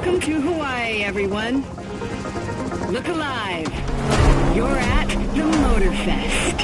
Welcome to Hawaii, everyone. Look alive. You're at the MOTORFEST.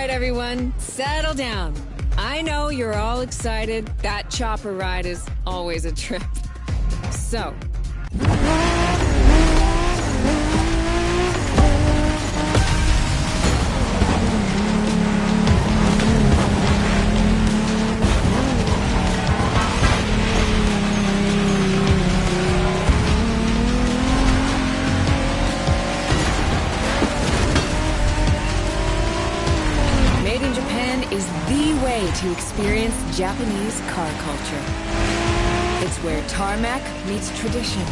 Everyone, settle down. I know you're all excited. That chopper ride is always a trip. So, is the way to experience Japanese car culture. It's where tarmac meets tradition.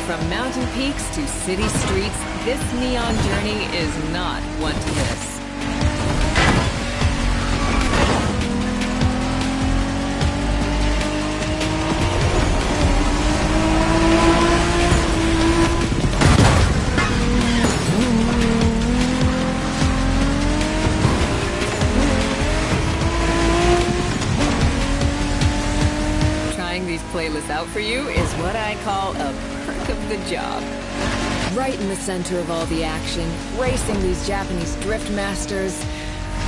From mountain peaks to city streets, this neon journey is not one to miss. Playlist out for you is what I call a perk of the job. Right in the center of all the action, racing these Japanese drift masters,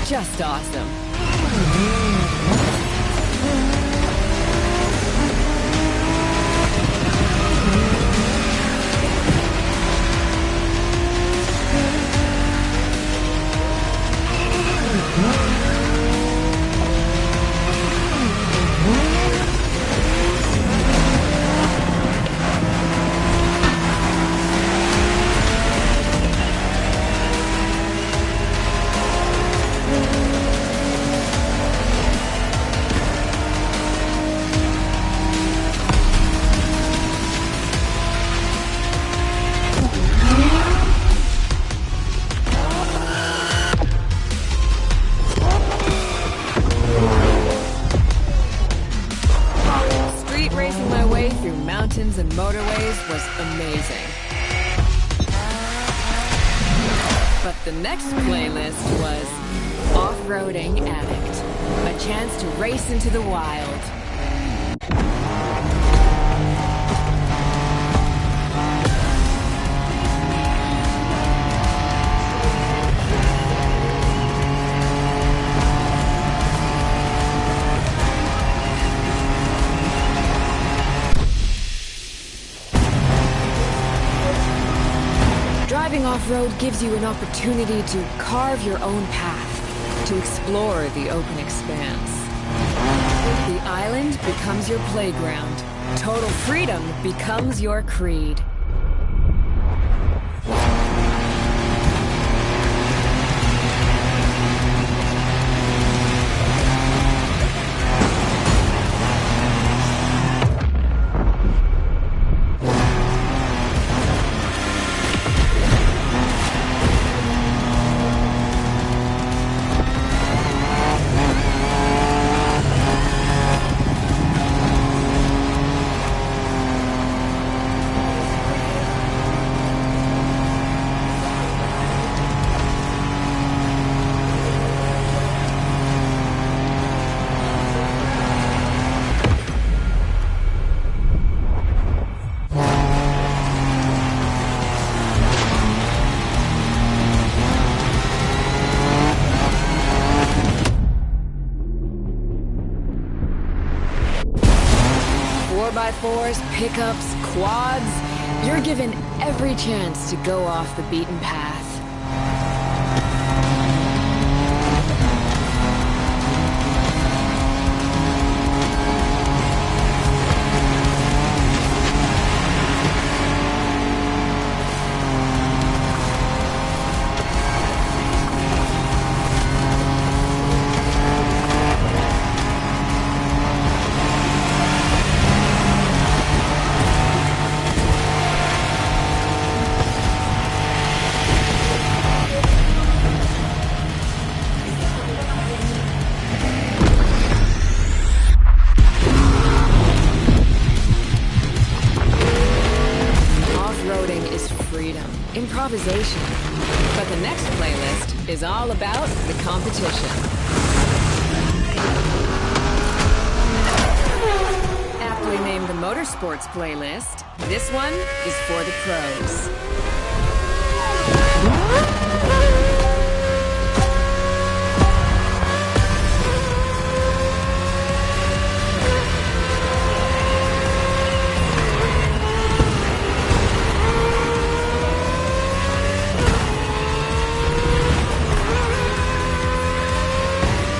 just awesome. And motorways was amazing. But the next playlist was Off-Roading Addict, a chance to race into the wild. Driving off-road gives you an opportunity to carve your own path, to explore the open expanse. The island becomes your playground. Total freedom becomes your creed. 4x4s, pickups, quads. You're given every chance to go off the beaten path. Improvisation. But the next playlist is all about the competition. Aptly named the Motorsports playlist, this one is for the pros.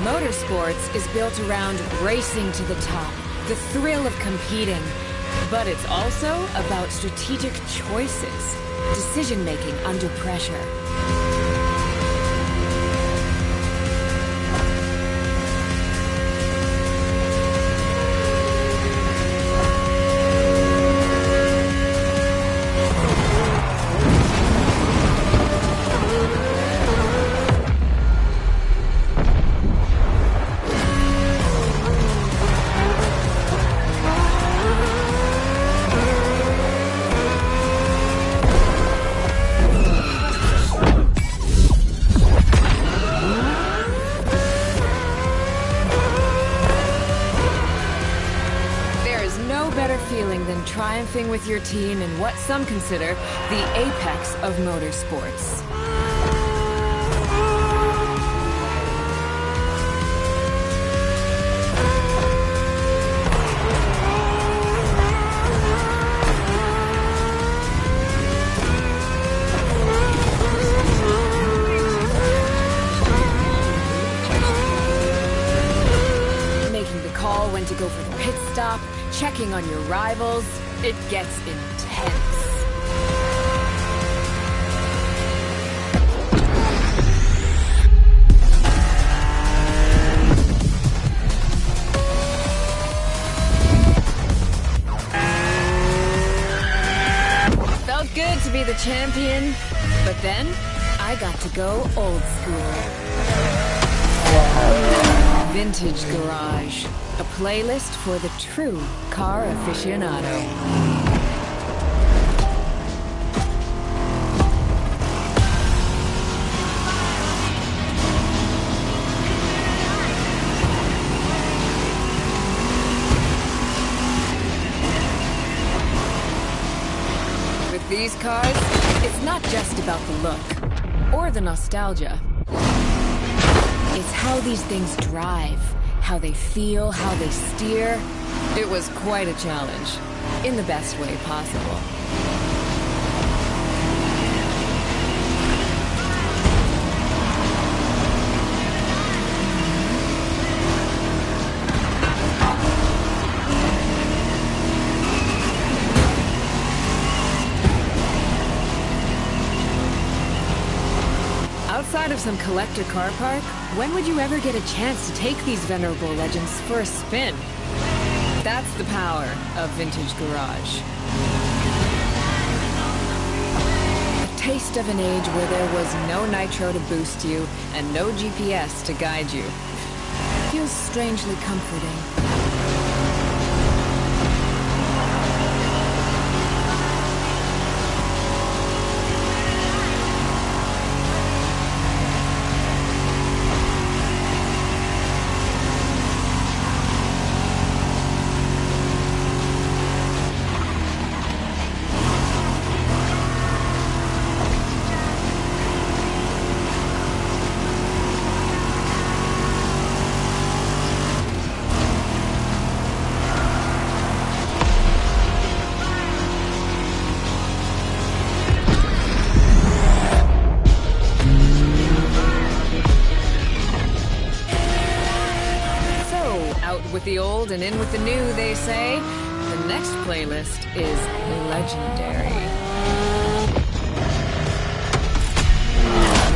Motorsports is built around racing to the top, the thrill of competing. But it's also about strategic choices, decision-making under pressure. Feeling than triumphing with your team in what some consider the apex of motorsports. Making the call when to go for the pit stop, checking on your rivals, it gets intense. Felt good to be the champion, but then I got to go old school. Vintage Garage, a playlist for the true car aficionado. With these cars, it's not just about the look or the nostalgia. It's how these things drive, how they feel, how they steer. It was quite a challenge, in the best way possible. Outside of some collector car park, when would you ever get a chance to take these venerable legends for a spin? That's the power of Vintage Garage. A taste of an age where there was no nitro to boost you and no GPS to guide you. Feels strangely comforting. with the old and in with the new, they say. The next playlist is legendary.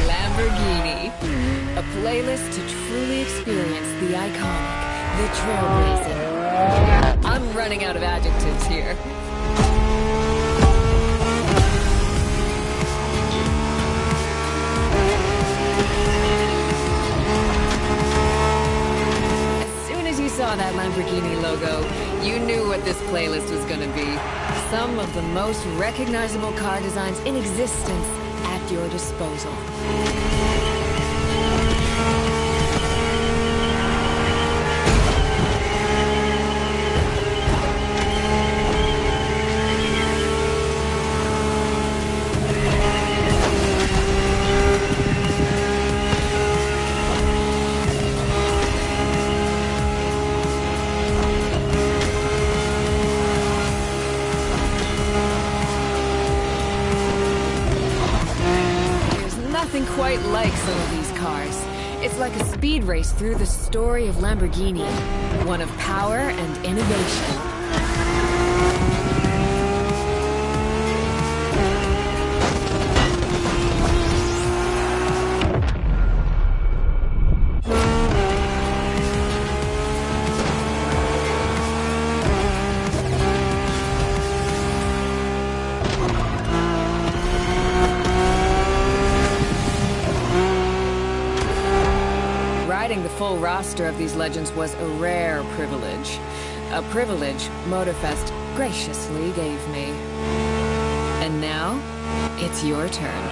Lamborghini. A playlist to truly experience the iconic, the trailblazing. I'm running out of adjectives here. Saw that Lamborghini logo, you knew what this playlist was gonna be. Some of the most recognizable car designs in existence at your disposal. Quite like some of these cars. It's like a speed race through the story of Lamborghini, one of power and innovation. Riding the full roster of these legends was a rare privilege. A privilege MOTORFEST graciously gave me. And now, it's your turn.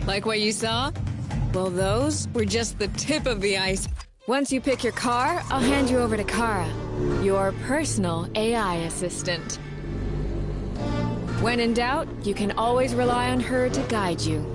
Like what you saw? Well, those were just the tip of the ice. Once you pick your car, I'll hand you over to Kara, your personal AI assistant. When in doubt, you can always rely on her to guide you.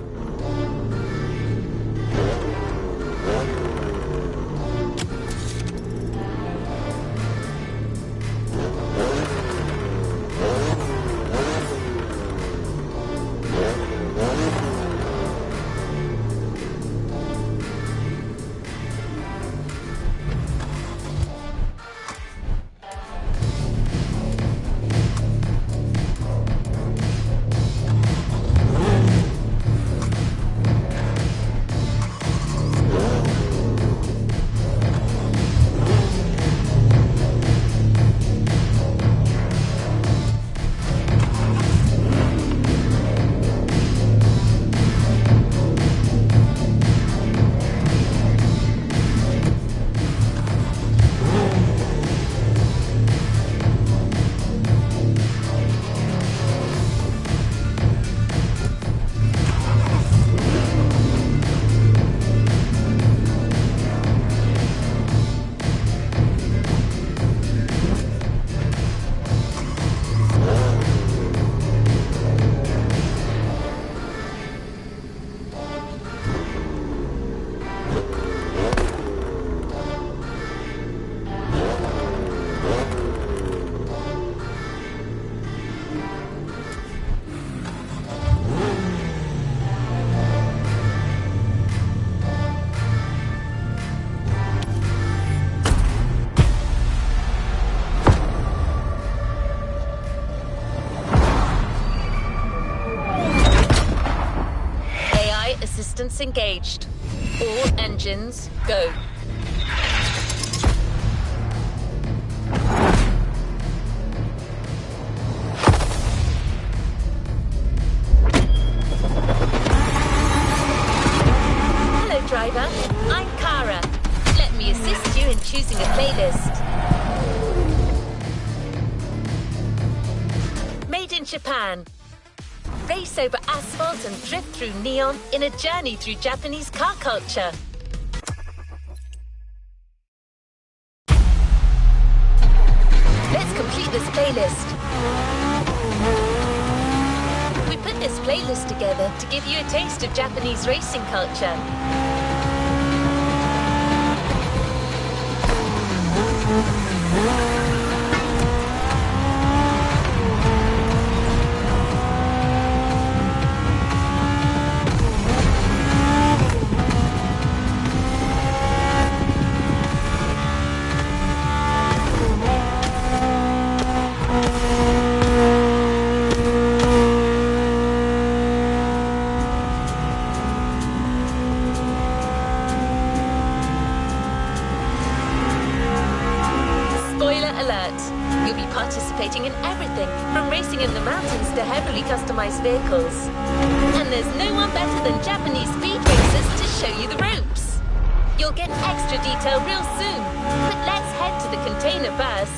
Assistance engaged. All engines, go. Hello, driver. I'm Kara. Let me assist you in choosing a playlist. Made in Japan. race over asphalt and drift through neon in a journey through Japanese car culture. Let's complete this playlist. We put this playlist together to give you a taste of Japanese racing culture. Participating in everything from racing in the mountains to heavily customized vehicles. And there's no one better than Japanese speed racers to show you the ropes. You'll get extra detail real soon, but let's head to the container first.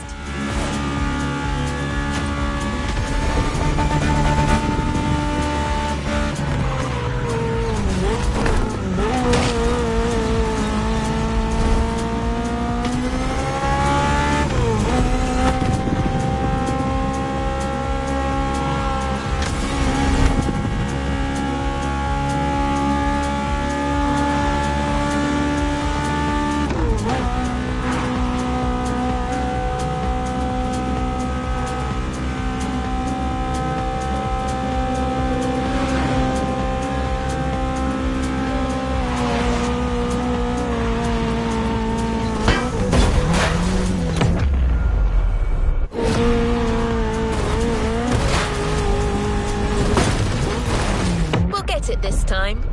This time.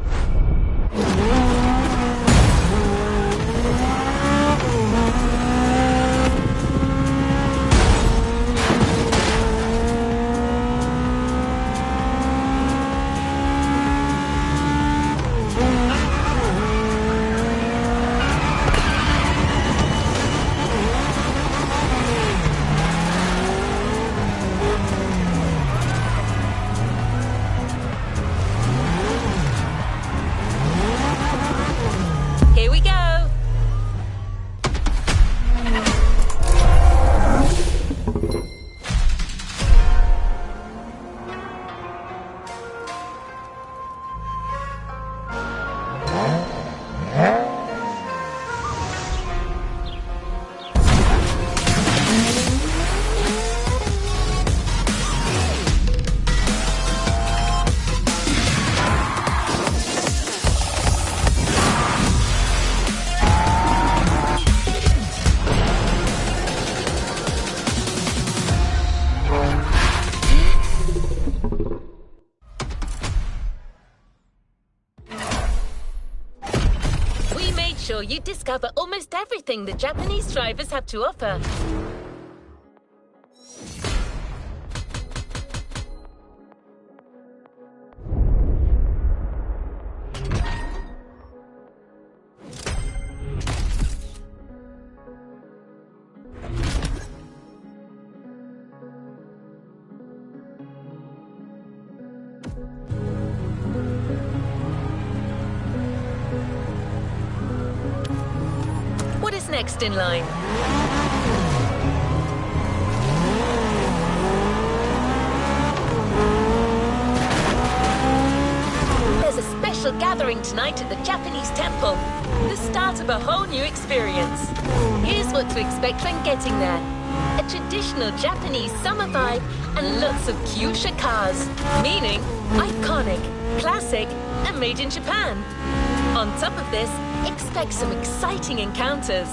Here we go! Sure you discover almost everything the Japanese drivers have to offer. What is next in line? There's a special gathering tonight at the Japanese temple. The start of a whole new experience. Here's what to expect when getting there. A traditional Japanese summer vibe and lots of kyusha cars, meaning iconic, classic, and made in Japan. On top of this, expect some exciting encounters.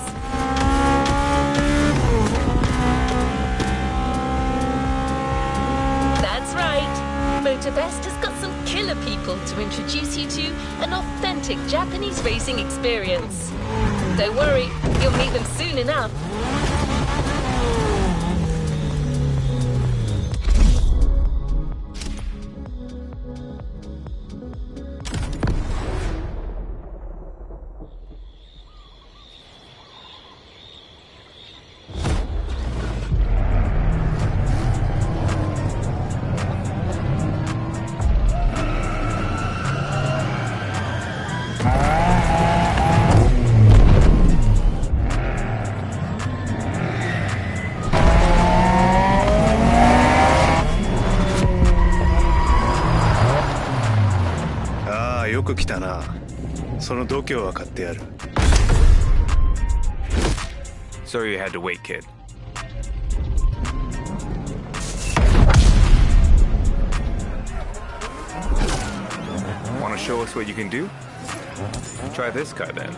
That's right. MOTORFEST has got some killer people to introduce you to an authentic Japanese racing experience. Don't worry, you'll meet them soon enough. あ、よく来たな。その度胸は買ってやる。Sorry you had to wait, kid. Want to show us what you can do? Try this car then.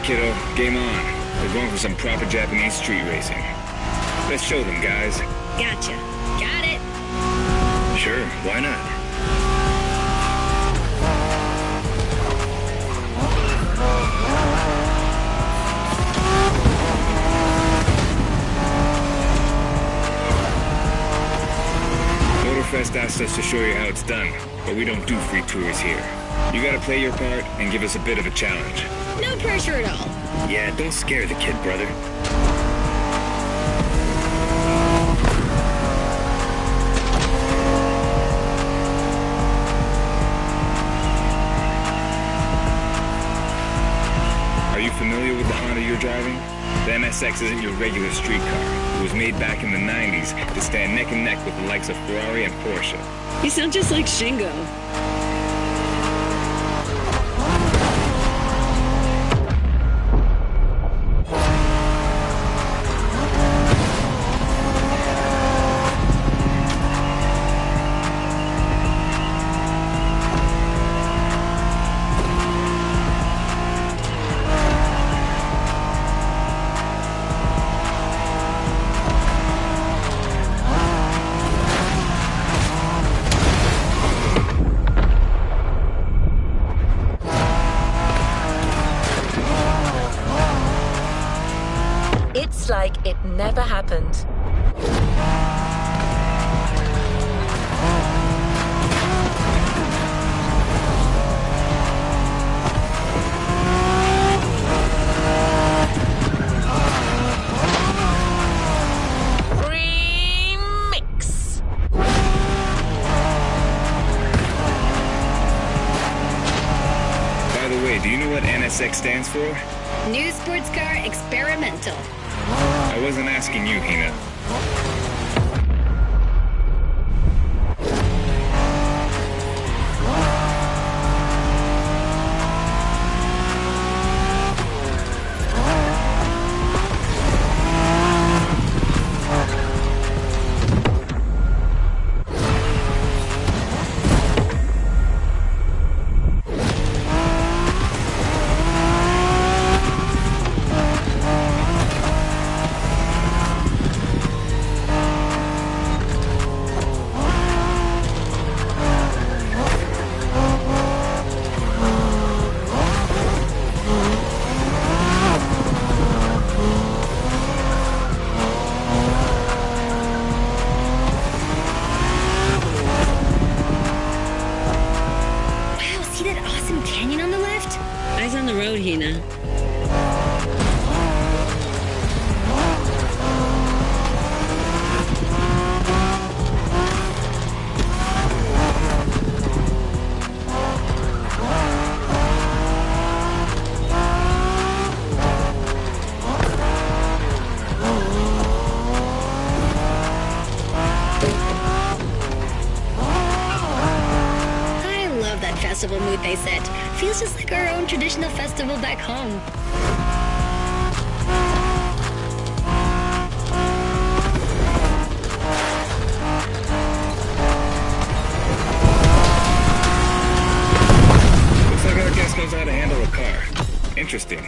Kiddo, game on. We're going for some proper Japanese street racing. Let's show them, guys. Gotcha. Got it. Sure, why not? MOTORFEST asked us to show you how it's done, but we don't do free tours here. You gotta play your part and give us a bit of a challenge. No pressure at all. Yeah, don't scare the kid, brother. Are you familiar with the Honda you're driving? The NSX isn't your regular street car. It was made back in the 90s to stand neck and neck with the likes of Ferrari and Porsche. You sound just like Shingo. It's like it never happened. Remix. By the way, do you know what NSX stands for? New sports car experimental. I wasn't asking you, Hina. Eyes on the road, Hina. Festival mood they set. Feels just like our own traditional festival back home. Looks like our guest knows how to handle a car. Interesting.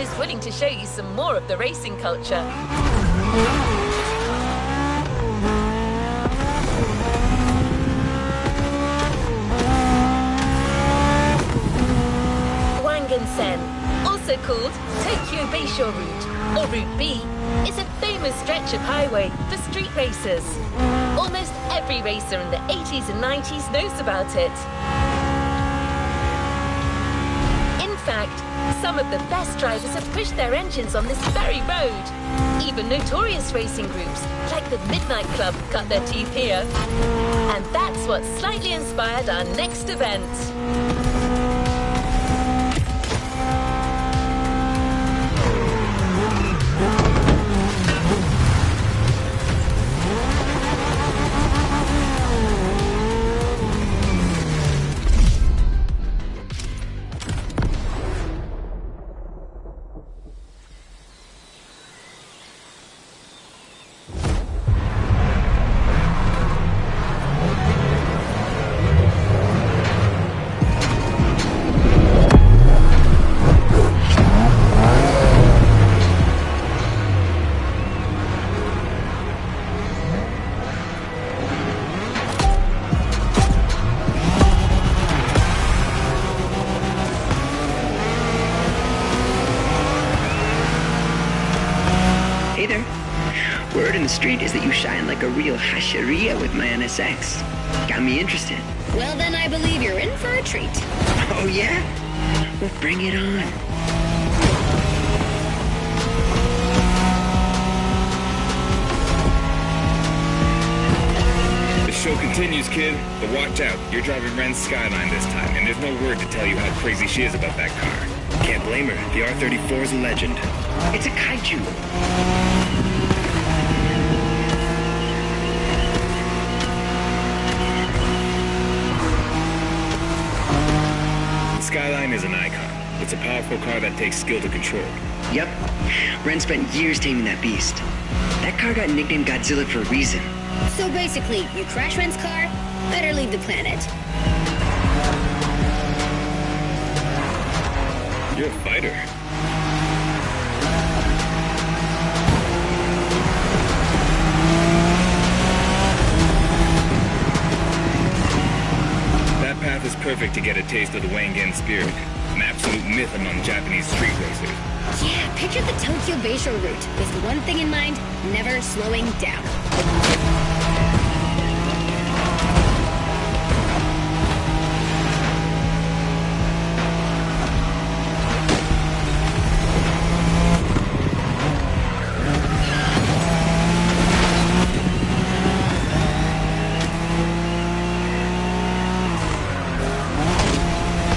was willing to show you some more of the racing culture. Wangan-sen, also called Tokyo Bayshore Route, or Route B, is a famous stretch of highway for street racers. Almost every racer in the 80s and 90s knows about it. In fact, some of the best drivers have pushed their engines on this very road. Even notorious racing groups, like the Midnight Club, cut their teeth here. And that's what slightly inspired our next event. Hey there. Word in the street is that you shine like a real hasheria with my NSX. Got me interested. Well, then I believe you're in for a treat. Oh, yeah? Well, bring it on. The show continues, kid. But watch out. You're driving Ren's Skyline this time, and there's no word to tell you how crazy she is about that car. Can't blame her. The R-34 is a legend. It's a kaiju. The Skyline is an icon. It's a powerful car that takes skill to control. Yep. Ren spent years taming that beast. That car got nicknamed Godzilla for a reason. So basically, you crash Ren's car, better leave the planet. You're a fighter. That path is perfect to get a taste of the Wangan spirit, an absolute myth among Japanese street racers. Yeah, picture the Tokyo Bayshore route with one thing in mind, never slowing down.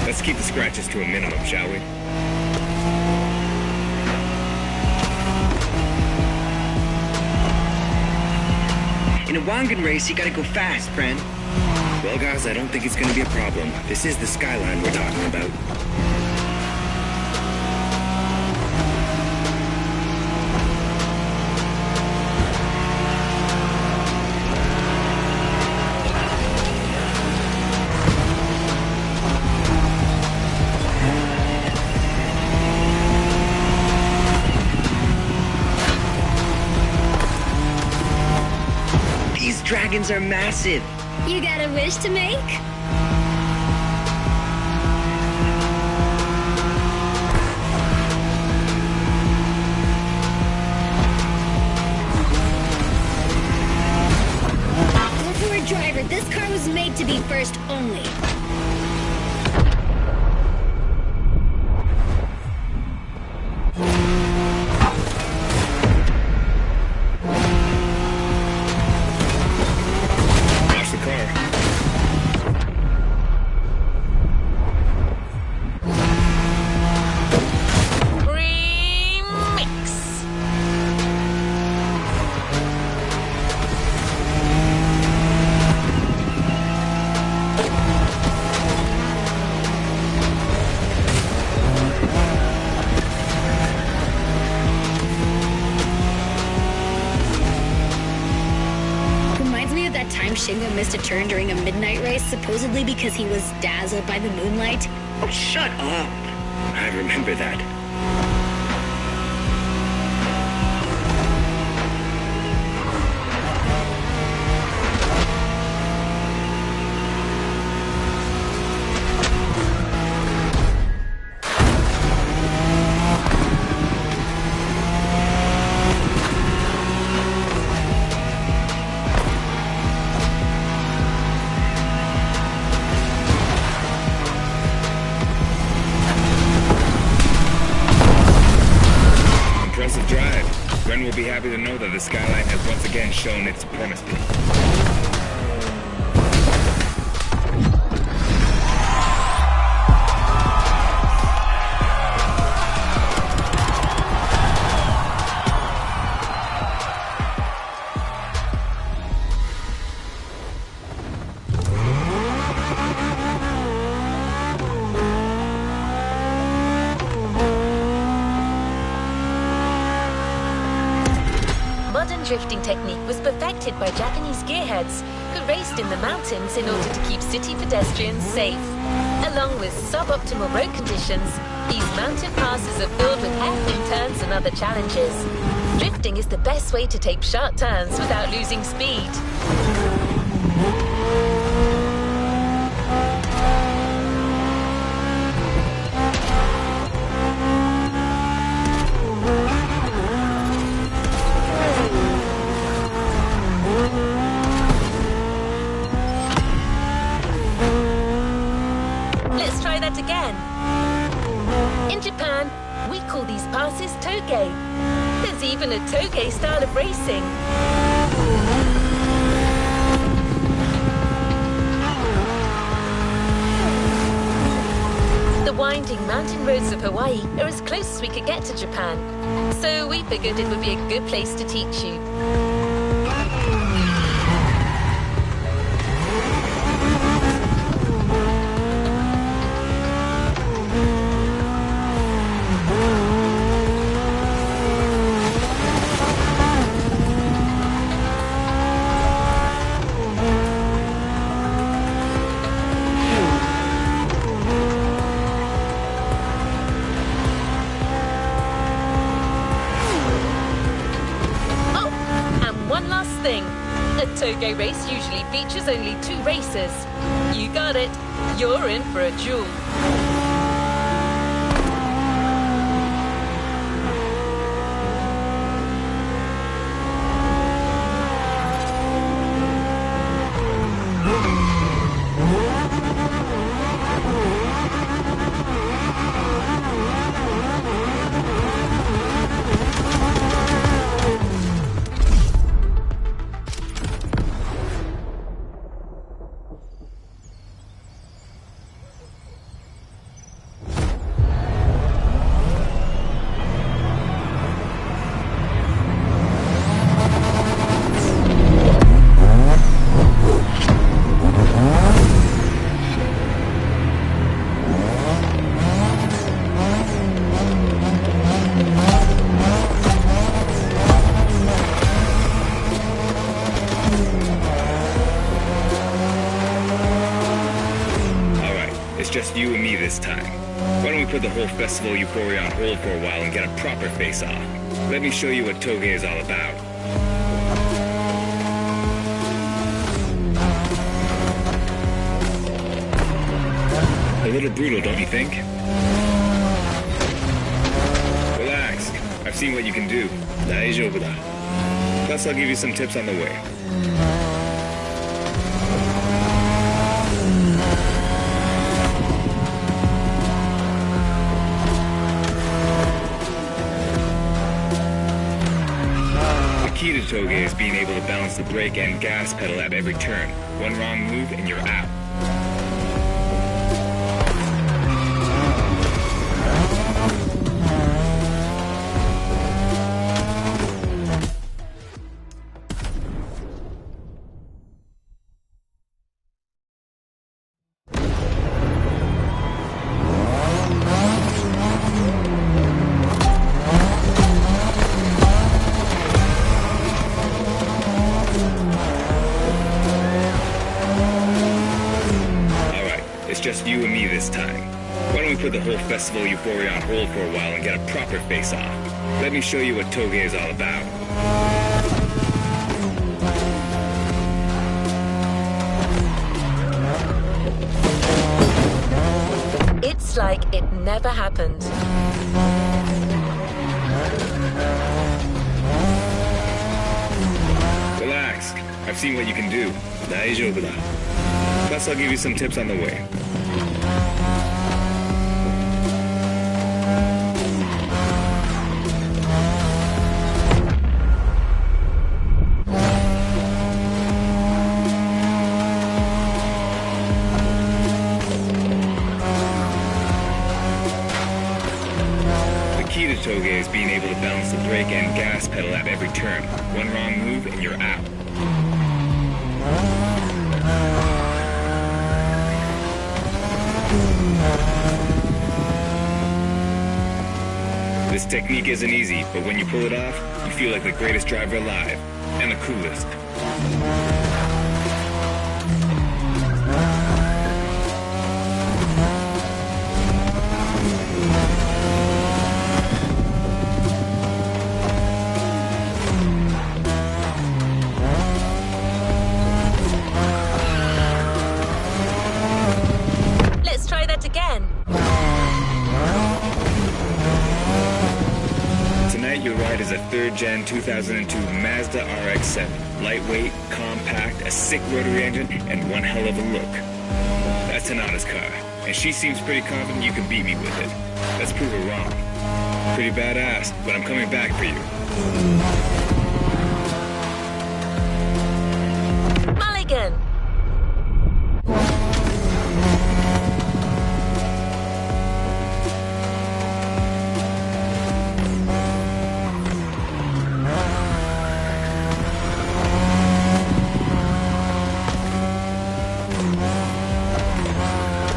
Let's keep the scratches to a minimum, shall we? In a Wangan race, you gotta go fast, friend. Well, guys, I don't think it's gonna be a problem. This is the Skyline we're talking about. These dragons are massive. You got a wish to make? For a driver, this car was made to be first only. Watch the car. Remix! Reminds me of that time Shingo missed a turn during a midnight race, supposedly because he was dazzled by the moonlight. Oh, shut up. I remember that. but the skyline has once again shown its supremacy. Modern drifting technique was perfected by Japanese gearheads who raced in the mountains in order to keep city pedestrians safe. Along with suboptimal road conditions, these mountain passes are filled with hairpin turns and other challenges. Drifting is the best way to take sharp turns without losing speed. Let's try that again. In Japan, we call these passes toge. There's even a toge style of racing. The winding mountain roads of Hawaii are as close as we could get to Japan, so we figured it would be a good place to teach you. A toge race usually features only 2 racers. You got it. You're in for a duel. It's just you and me this time. Why don't we put the whole festival euphoria on hold for a while and get a proper face-off? Let me show you what toge is all about. A little brutal, don't you think? Relax. I've seen what you can do. 大丈夫だ. Plus, I'll give you some tips on the way. The key to toge is being able to balance the brake and gas pedal at every turn. One wrong move and you're out. It's just you and me this time. Why don't we put the whole festival euphoria on hold for a while and get a proper face-off? Let me show you what toge is all about. It's like it never happened. Relax. I've seen what you can do. 大丈夫だ. Plus, I'll give you some tips on the way. you're out. This technique isn't easy, but when you pull it off, you feel like the greatest driver alive, and the coolest. Let's try that again. Tonight your ride is a 3rd Gen 2002 Mazda RX-7. Lightweight, compact, a sick rotary engine, and one hell of a look. That's Tanada's car, and she seems pretty confident you can beat me with it. Let's prove her wrong. Pretty badass, but I'm coming back for you. Mulligan!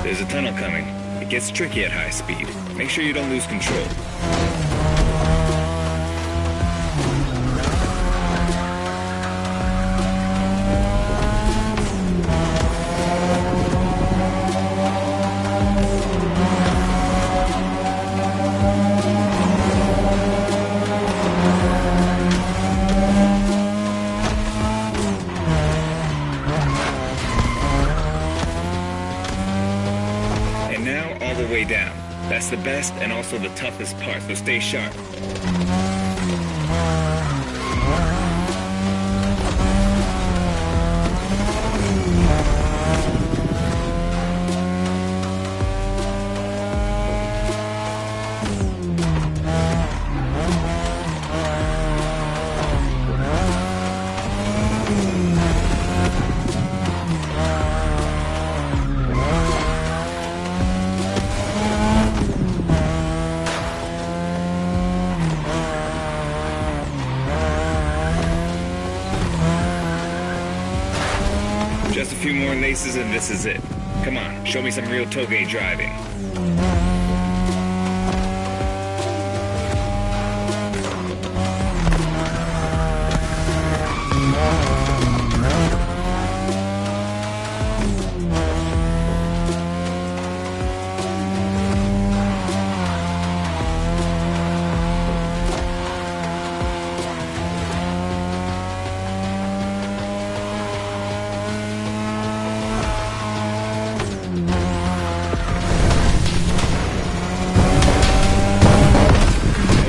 There's a tunnel coming. It gets tricky at high speed. Make sure you don't lose control. And now all the way down. That's the best and also the toughest part, so stay sharp. Just a few more laces and this is it. Come on, show me some real toge driving.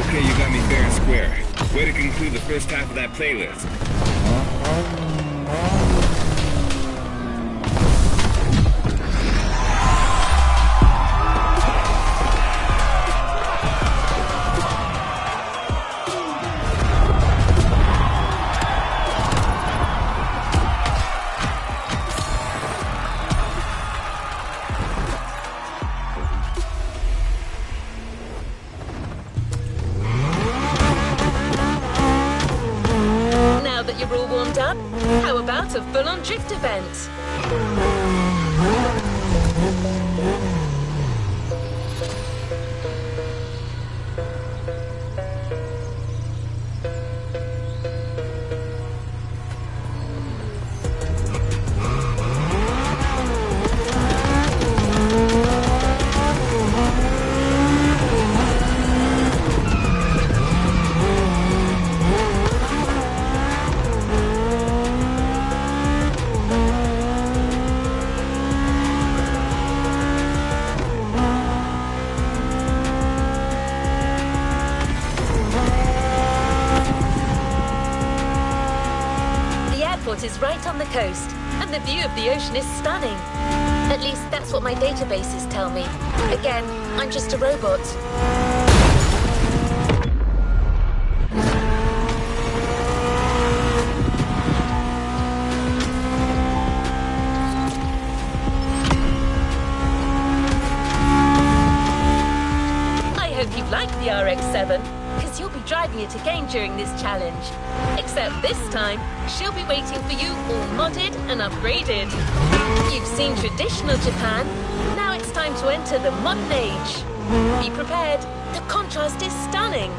Okay, you got me fair and square. Way to conclude the first half of that playlist. Now that you're all warmed up, how about a full-on drift event? The airport is right on the coast, and the view of the ocean is stunning. At least that's what my databases tell me. Again, I'm just a robot. I hope you like the RX-7, because you'll be driving it again during this challenge. Except this time, she'll be waiting for you all modded and upgraded. You've seen traditional Japan. Now it's time to enter the modern age. Be prepared. The contrast is stunning.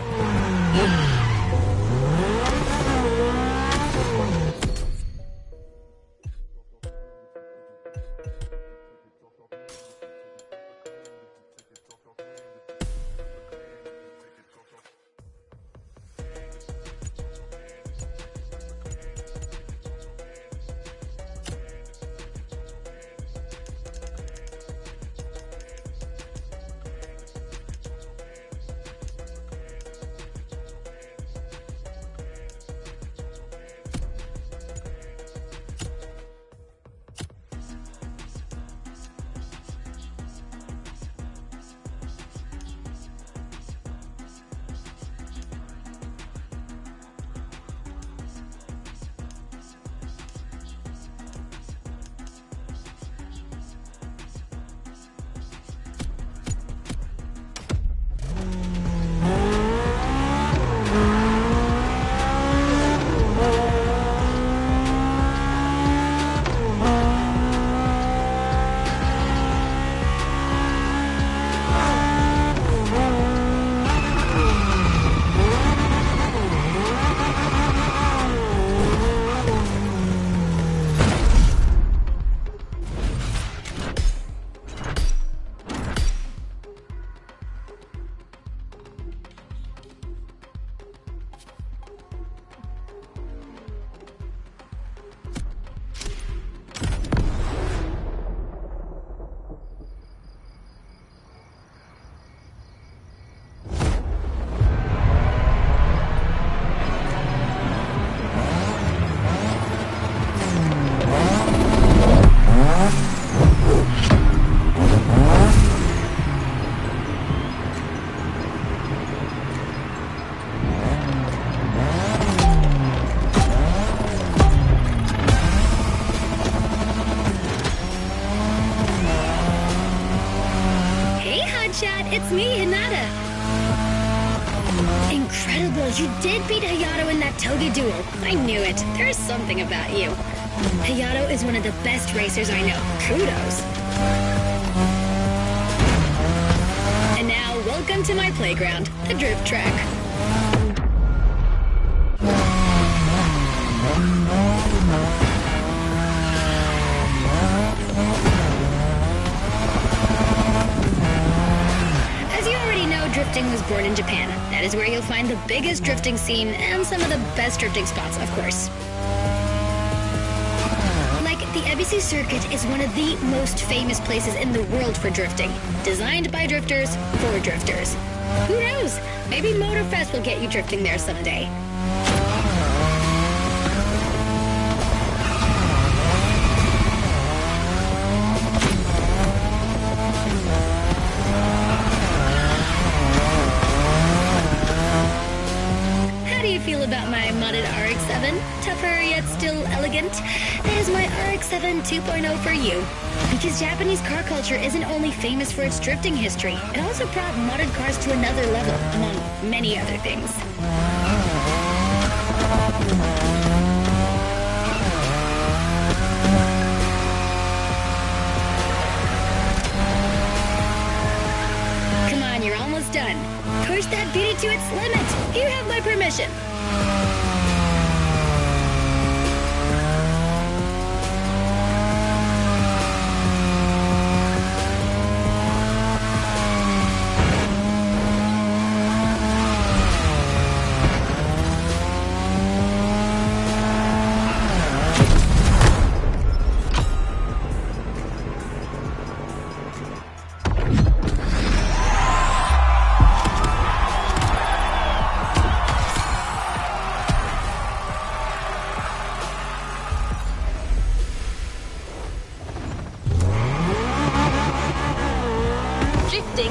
It's me, Hinata. Incredible, you did beat Hayato in that Toga duel. I knew it. There's something about you. Hayato is one of the best racers I know. Kudos. And now, welcome to my playground, the drift track. Drifting was born in Japan. That is where you'll find the biggest drifting scene and some of the best drifting spots, of course. Like, the Ebisu Circuit is one of the most famous places in the world for drifting. Designed by drifters, for drifters. Who knows? Maybe MOTORFEST will get you drifting there someday. About my modded RX-7, tougher yet still elegant. That is my RX-7 2.0 for you. Because Japanese car culture isn't only famous for its drifting history, it also brought modded cars to another level, among many other things. Come on, you're almost done. Push that beauty to its limit. You have my permission.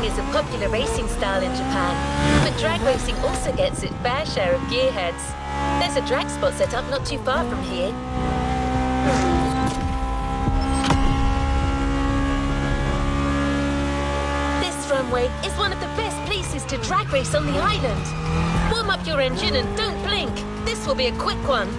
Is a popular racing style in Japan, but drag racing also gets its fair share of gearheads. There's a drag spot set up not too far from here. This runway is one of the best places to drag race on the island. Warm up your engine and don't blink. This will be a quick one.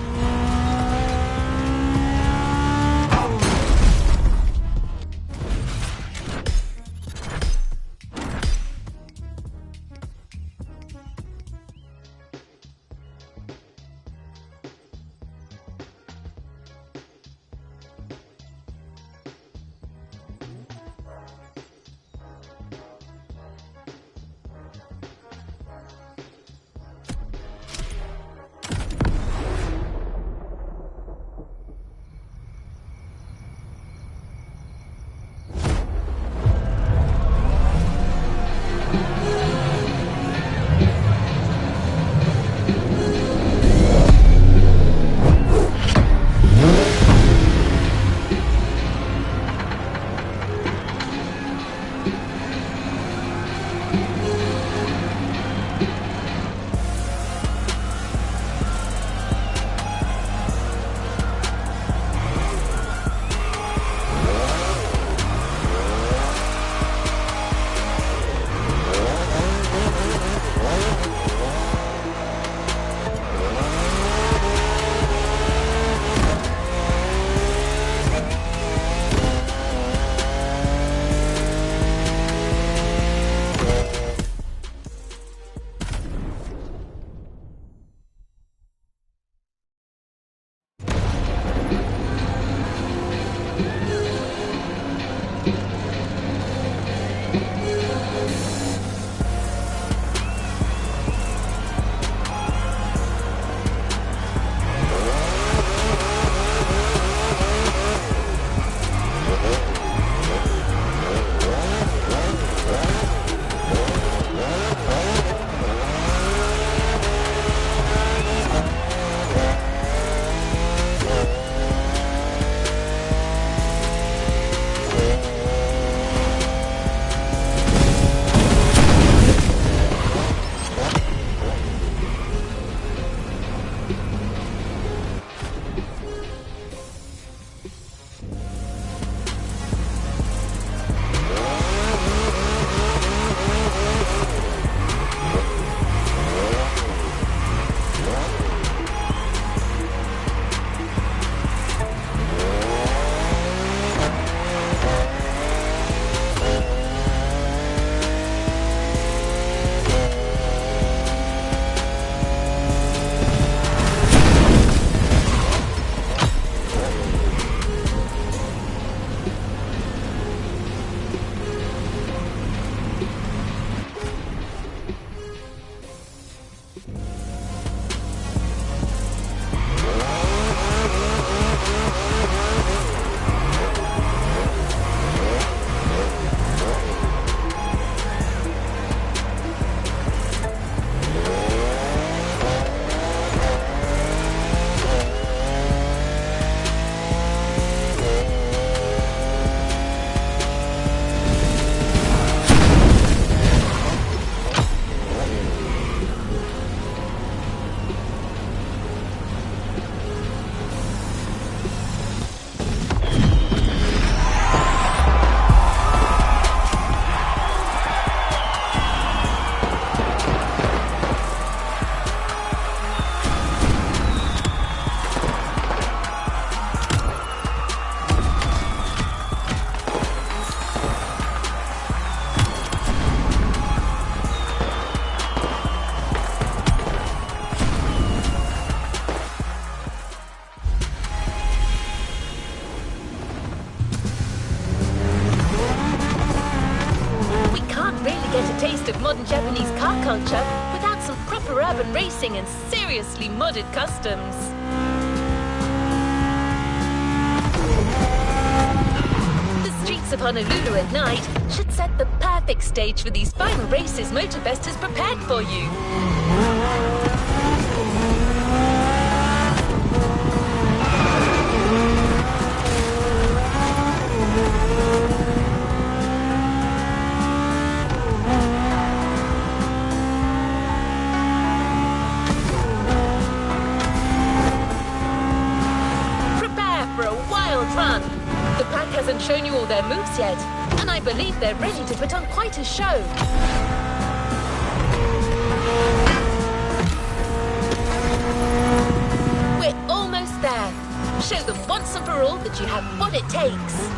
modern Japanese car culture without some proper urban racing and seriously modded customs. The streets of Honolulu at night should set the perfect stage for these final races MOTORFEST has prepared for you. Run. The pack hasn't shown you all their moves yet, and I believe they're ready to put on quite a show. Show them once and for all that you have what it takes.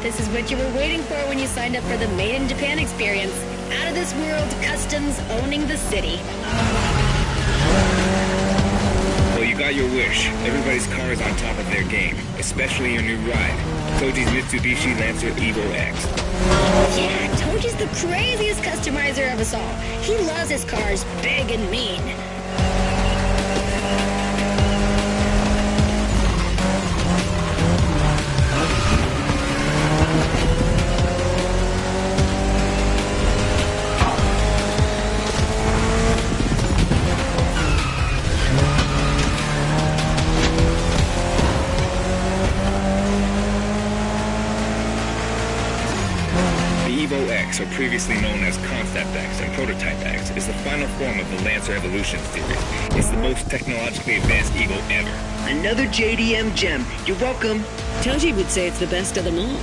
This is what you were waiting for when you signed up for the Made in Japan experience. Out of this world customs owning the city. Well, you got your wish. Everybody's car is on top of their game, especially your new ride, Toji's Mitsubishi Lancer Evo X. Yeah, Toji's the craziest customizer of us all. He loves his cars big and mean. Or previously known as Concept X and Prototype X, is the final form of the Lancer Evolution series. It's the most technologically advanced Evo ever. Another JDM gem. You're welcome. Toji would say it's the best of them all.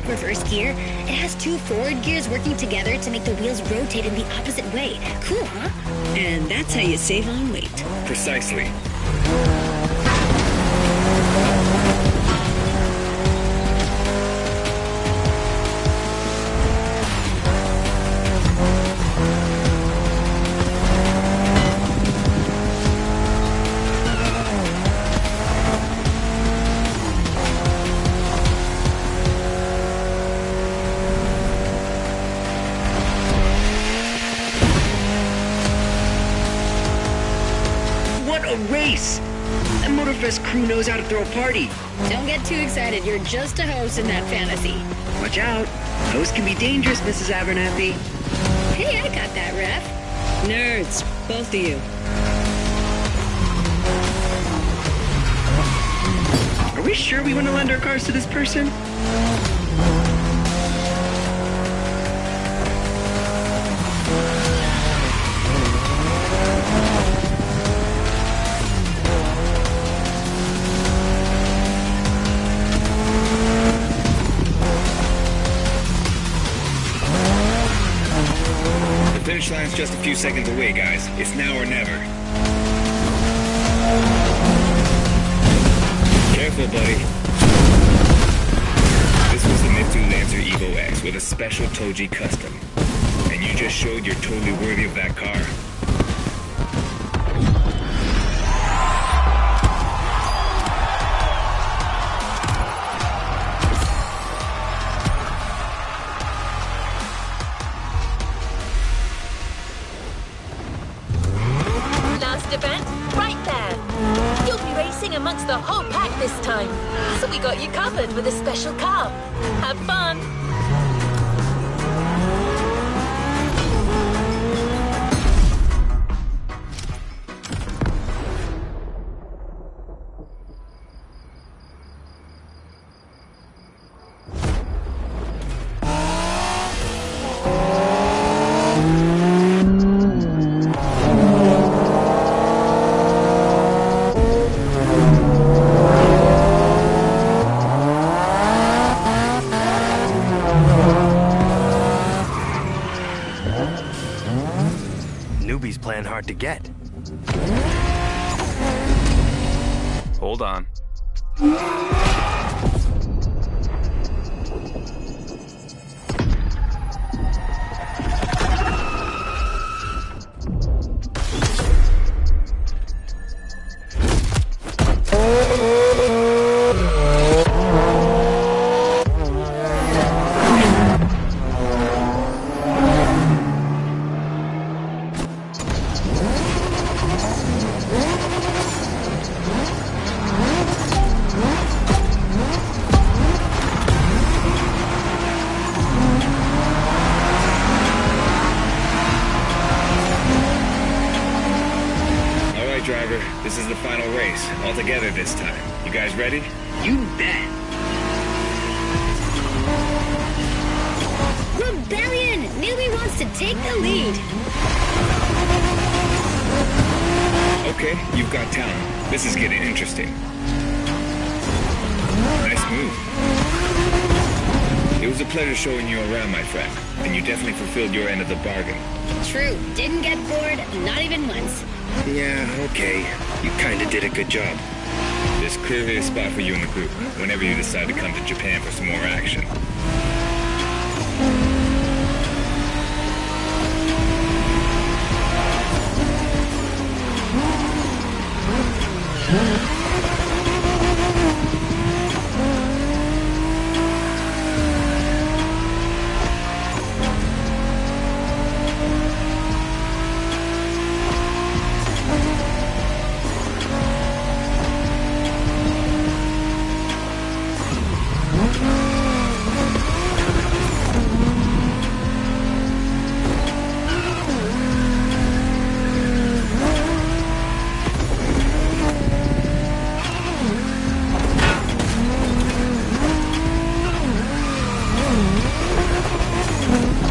Reverse gear. It has two forward gears working together to make the wheels rotate in the opposite way. Cool, huh? And that's how you save on weight. Precisely. A race! That MOTORFEST crew knows how to throw a party. Don't get too excited. You're just a host in that fantasy. Watch out. Hosts can be dangerous, Mrs. Abernathy. Hey, I got that, ref. Nerds, both of you. Are we sure we want to lend our cars to this person? The finish line's just a few seconds away, guys. It's now or never. Careful, buddy. This was the Mitsu Lancer Evo X with a special Toji custom. And you just showed you're totally worthy of that car. Last event, in amongst the whole pack this time. So we got you covered with a special car. Have fun! Newbie's playing hard to get. Hold on. Driver, this is the final race, all together this time. You guys ready? You bet. Rebellion! Newbie wants to take the lead. Okay, you've got talent. This is getting interesting. Nice move. It was a pleasure showing you around, my friend, and you definitely fulfilled your end of the bargain. True. Didn't get bored, not even once. Yeah, okay. You kinda did a good job. There's clearly a spot for you in the group whenever you decide to come to Japan for some more action.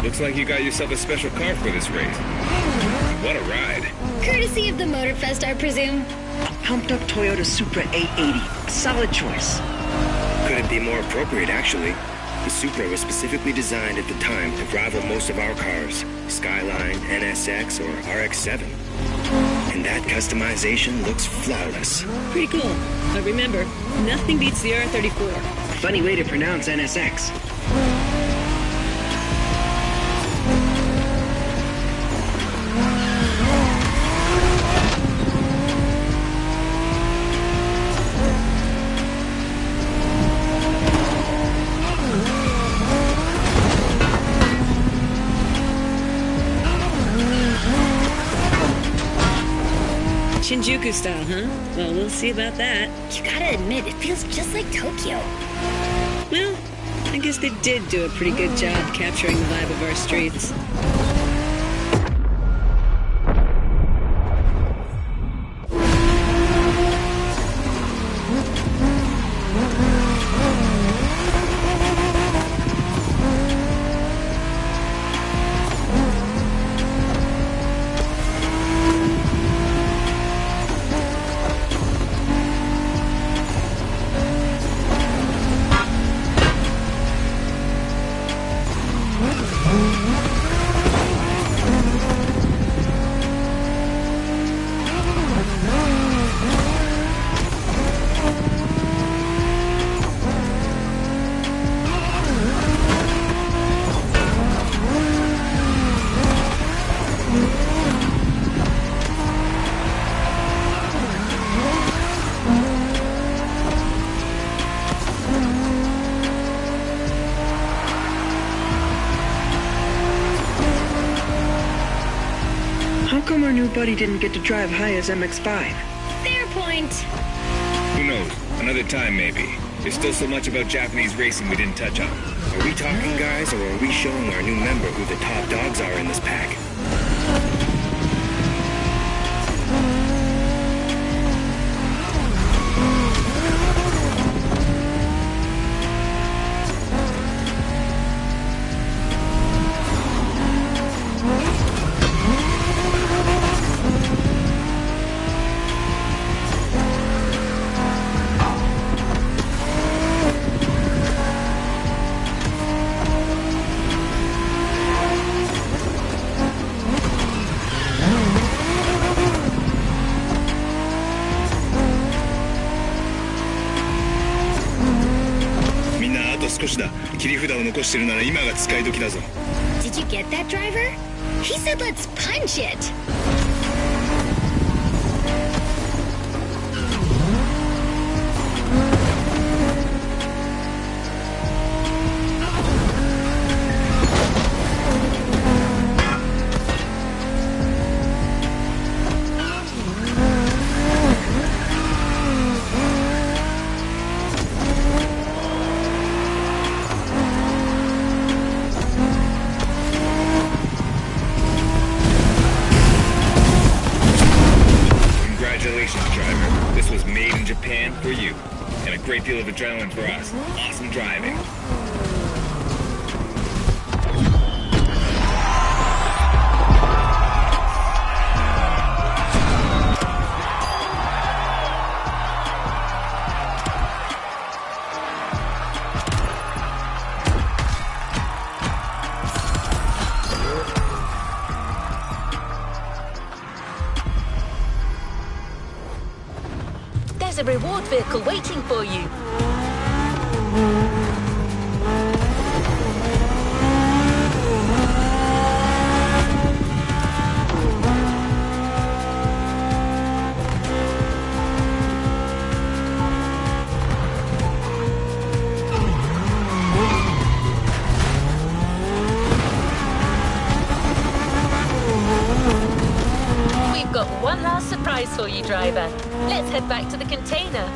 Looks like you got yourself a special car for this race. What a ride. Courtesy of the MOTORFEST, I presume. Pumped up Toyota Supra 880. A solid choice. Couldn't be more appropriate, actually. The Supra was specifically designed at the time to rival most of our cars. Skyline, NSX, or RX-7. And that customization looks flawless. Pretty cool. But remember, nothing beats the R34. Funny way to pronounce NSX. Shinjuku style, huh? Well, we'll see about that. You gotta admit, it feels just like Tokyo. Well, I guess they did do a pretty good job capturing the vibe of our streets. How come our new buddy didn't get to drive high as MX-5? Fair point. Who knows? Another time, maybe. There's still so much about Japanese racing we didn't touch on. Are we talking, guys, or are we showing our new member who the top dogs are in this pack? Did you get that, driver? He said let's punch it. For you, and a great deal of adrenaline for us. Awesome driving. There's a reward vehicle waiting for you. We've got one last surprise for you, driver. Let's head back to the container.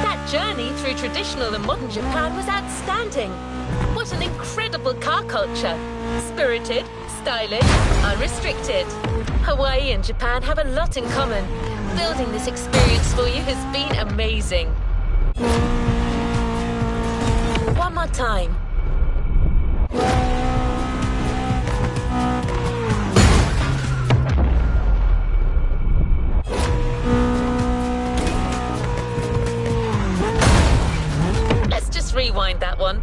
That journey through traditional and modern Japan was outstanding. What an incredible car culture. Spirited, stylish, unrestricted. Hawaii and Japan have a lot in common. Building this experience for you has been amazing. One more time. Let's just rewind that one.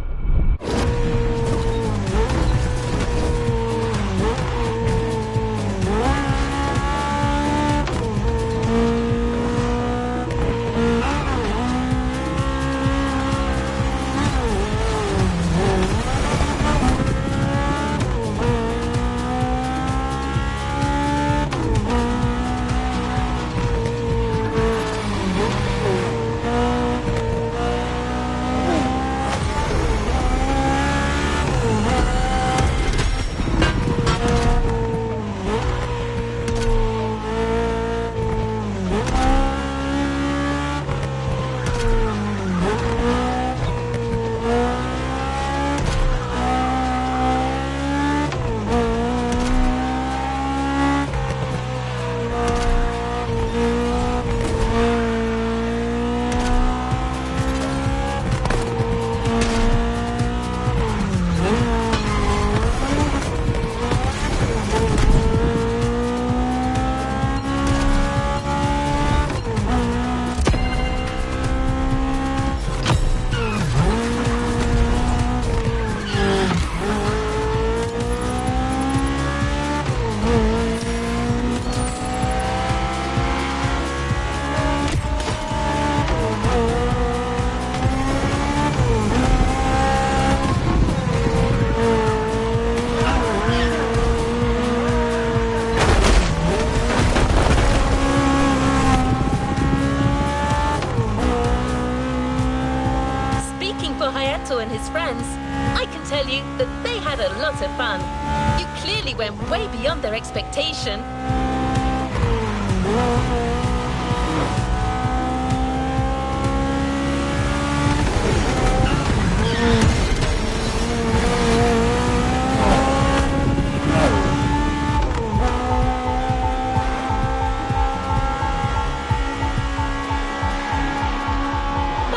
friends, I can tell you that they had a lot of fun. You clearly went way beyond their expectation.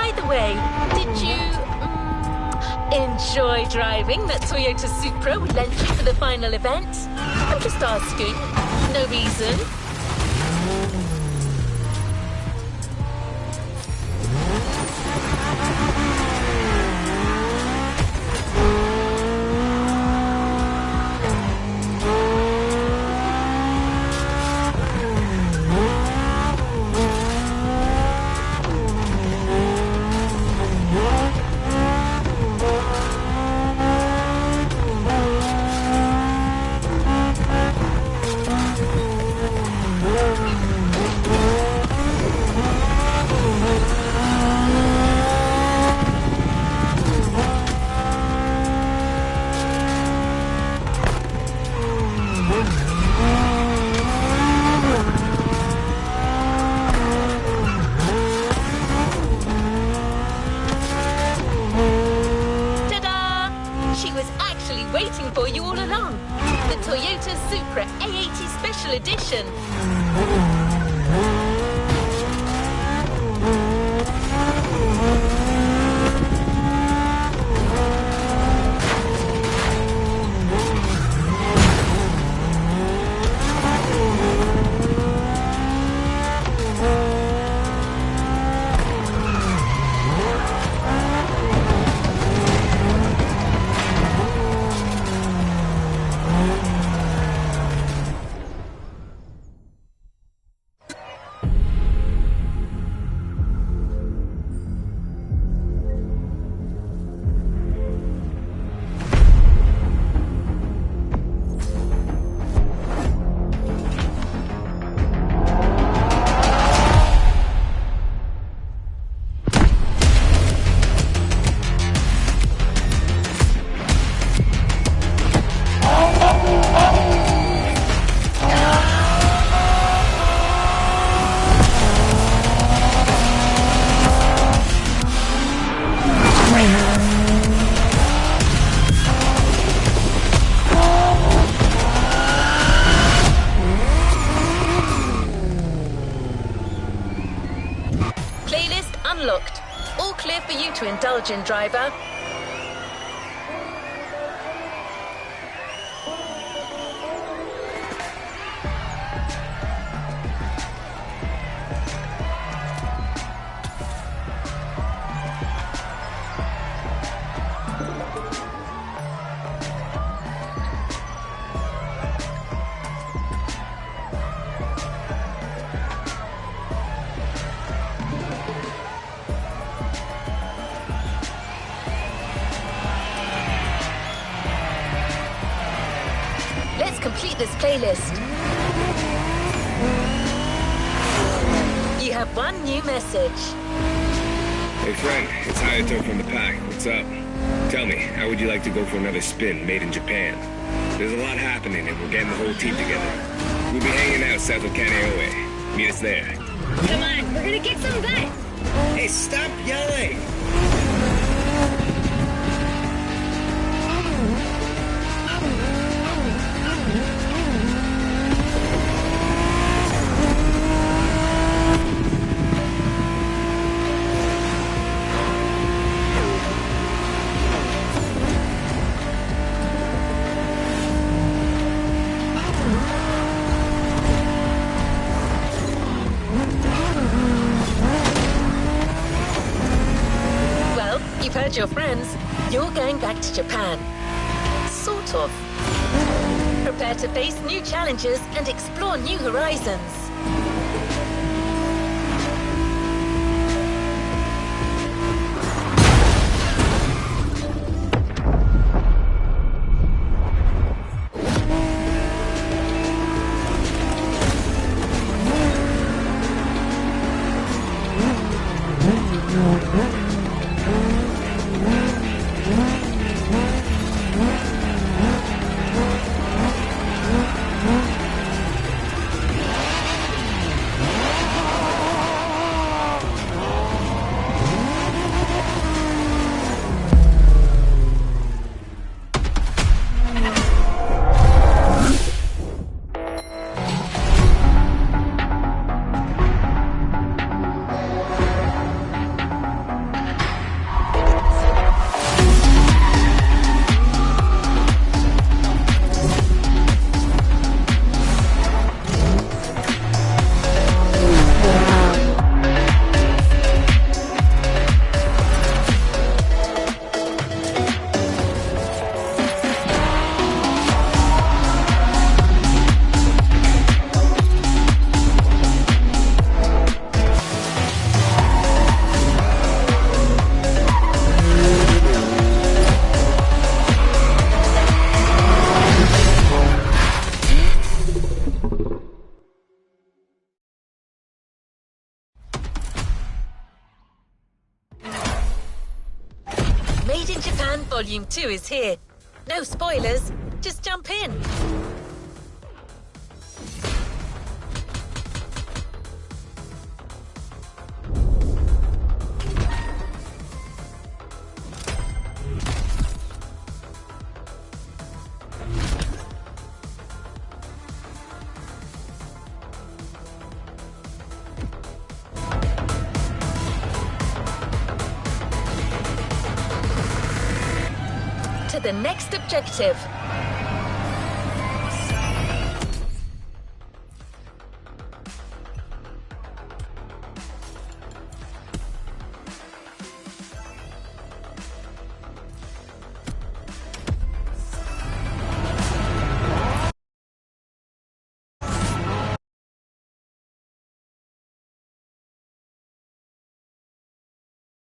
By the way, did you enjoy driving that Toyota Supra we lent you for the final event? I'm just asking. No reason. Waiting for you all along. The Toyota Supra A80 Special Edition. Unlocked. All clear for you to indulge in, driver. Let's complete this playlist. You have one new message. Hey friend, it's Hayato from the pack. What's up? Tell me, how would you like to go for another spin made in Japan? There's a lot happening and we're getting the whole team together. We'll be hanging out south of Kaneohe. Meet us there. Come on, we're gonna kick some butt. Hey, stop yelling! You've heard your friends. You're going back to Japan. Sort of. Prepare to face new challenges and explore new horizons. Yeah. Made in Japan Volume 2 is here. No spoilers, just jump in. To the next objective.